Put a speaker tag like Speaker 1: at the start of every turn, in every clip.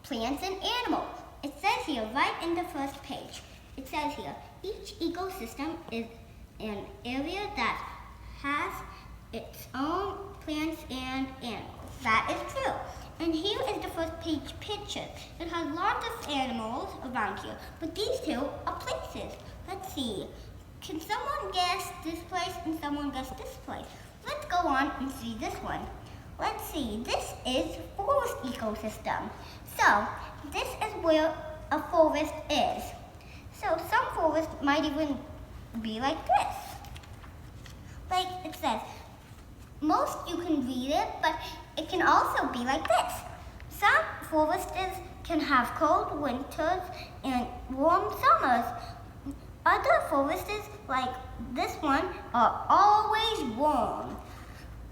Speaker 1: plants and animals. It says here, right in the first page, it says here, each ecosystem is an area that has its own plants and animals. That is true. And here is the first page picture. It has lots of animals around here, but these two are places. Let's see. Can someone guess this place and someone guess this place? Let's go on and see this one. Let's see. This is forest ecosystem. So this is where a forest is. So some forests might even be like this. Like it says, most you can read it, but it can also be like this. Some forests can have cold winters and warm summers. Other forests, like this one, are always warm.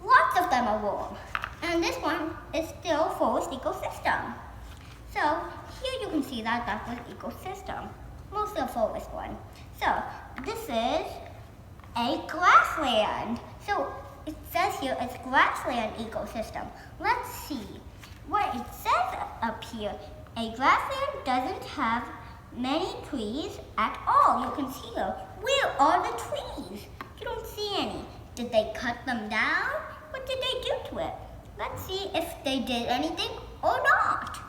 Speaker 1: Lots of them are warm. And this one is still forest ecosystem. So here you can see that was ecosystem. Mostly a forest one. So this is a grassland. So it says here it's grassland ecosystem. Let's see what it says up here. A grassland doesn't have many trees at all. You can see here. Where are the trees? You don't see any. Did they cut them down? What did they do to it? Let's see if they did anything or not.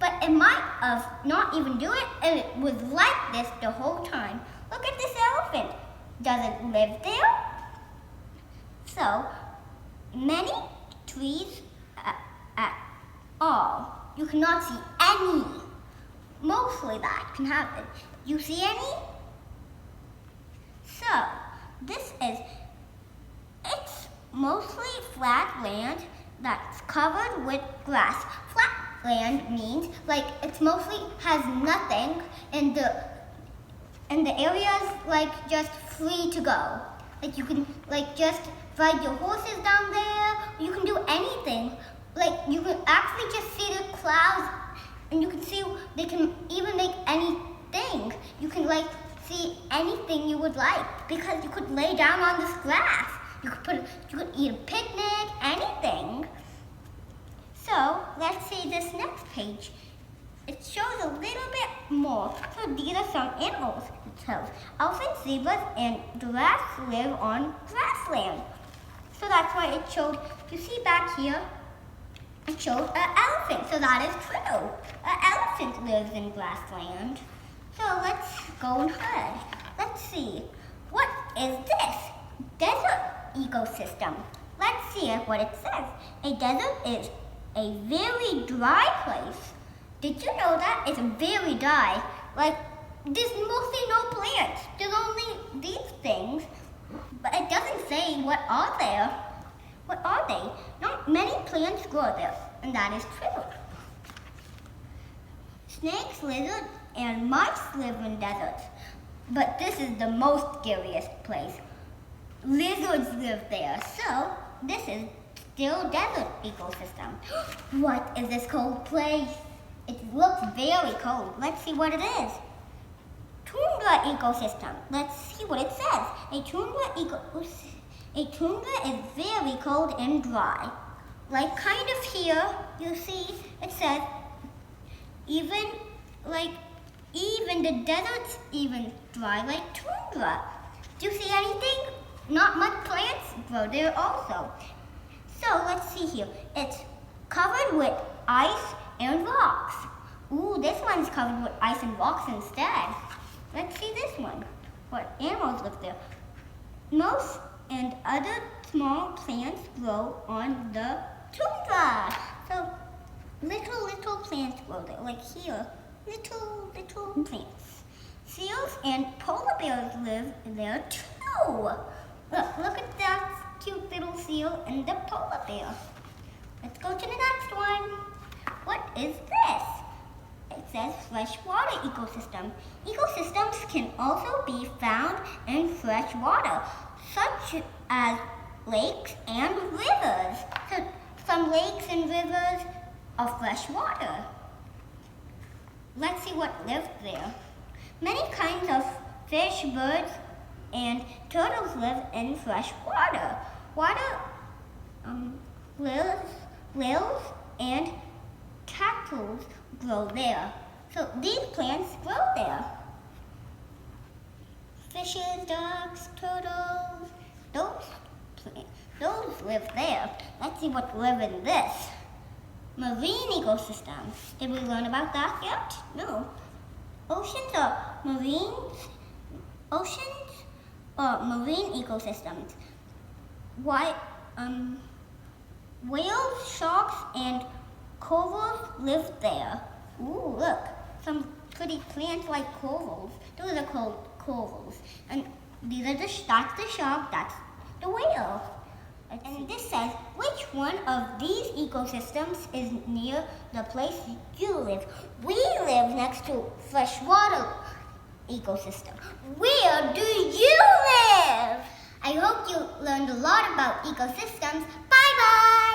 Speaker 1: But it might have not even do it, and it was like this the whole time. Look at this elephant. Does it live there? So, many trees at all. You cannot see any. Mostly that can happen. You see any? So, it's mostly flat land that's covered with grass. Flat land means like it's mostly has nothing, and the area is like just free to go. Like you can like just ride your horses down there. You can do anything. Like you can actually just see the clouds, and you can see they can even make anything. You can like see anything you would like because you could lay down on this grass. You could eat a picnic, anything. So let's see this next page. It shows a little bit more. So these are some animals. It shows elephants, zebras, and giraffes live on grassland. So that's why it showed, you see back here, it showed an elephant. So that is true. An elephant lives in grassland. So let's go ahead. Let's see. What is this? Desert ecosystem. Let's see what it says. A desert is a very dry place. Did you know that? It's very dry. Like, there's mostly no plants. There's only these things. But it doesn't say what are there. What are they? Not many plants grow there. And that is true. Snakes, lizards, and mice live in deserts. But this is the most scariest place. Lizards live there. So, this is still desert ecosystem. What is this cold place? It looks very cold. Let's see what it is. Tundra ecosystem. Let's see what it says. A tundra is very cold and dry. Like kind of here, you see, it says even the desert's even dry like tundra. Do you see anything? Not much plants grow there also. So let's see here. It's covered with ice and rocks. Ooh, this one's covered with ice and rocks instead. Let's see this one. What animals live there? Most and other small plants grow on the tundra. So little plants grow there, like here. Little plants. Seals and polar bears live there too. Look at that cute little seal and the polar bear. Let's go to the next one. What is this? It says freshwater ecosystem. Ecosystems can also be found in fresh water, such as lakes and rivers. So some lakes and rivers are fresh water. Let's see what lives there. Many kinds of fish, birds, and turtles live in fresh water. Whales and cactus grow there. So these plants grow there. Fishes, ducks, turtles, those live there. Let's see what live in this. Marine ecosystem. Did we learn about that yet? No. Oceans are marine ecosystems. Whales, sharks, and corals live there. Ooh, look, some pretty plants like corals. Those are called corals. And that's the shark, that's the whale. And this says, which one of these ecosystems is near the place you live? We live next to freshwater ecosystem. Where do you live? I hope you learned a lot about ecosystems. Bye-bye!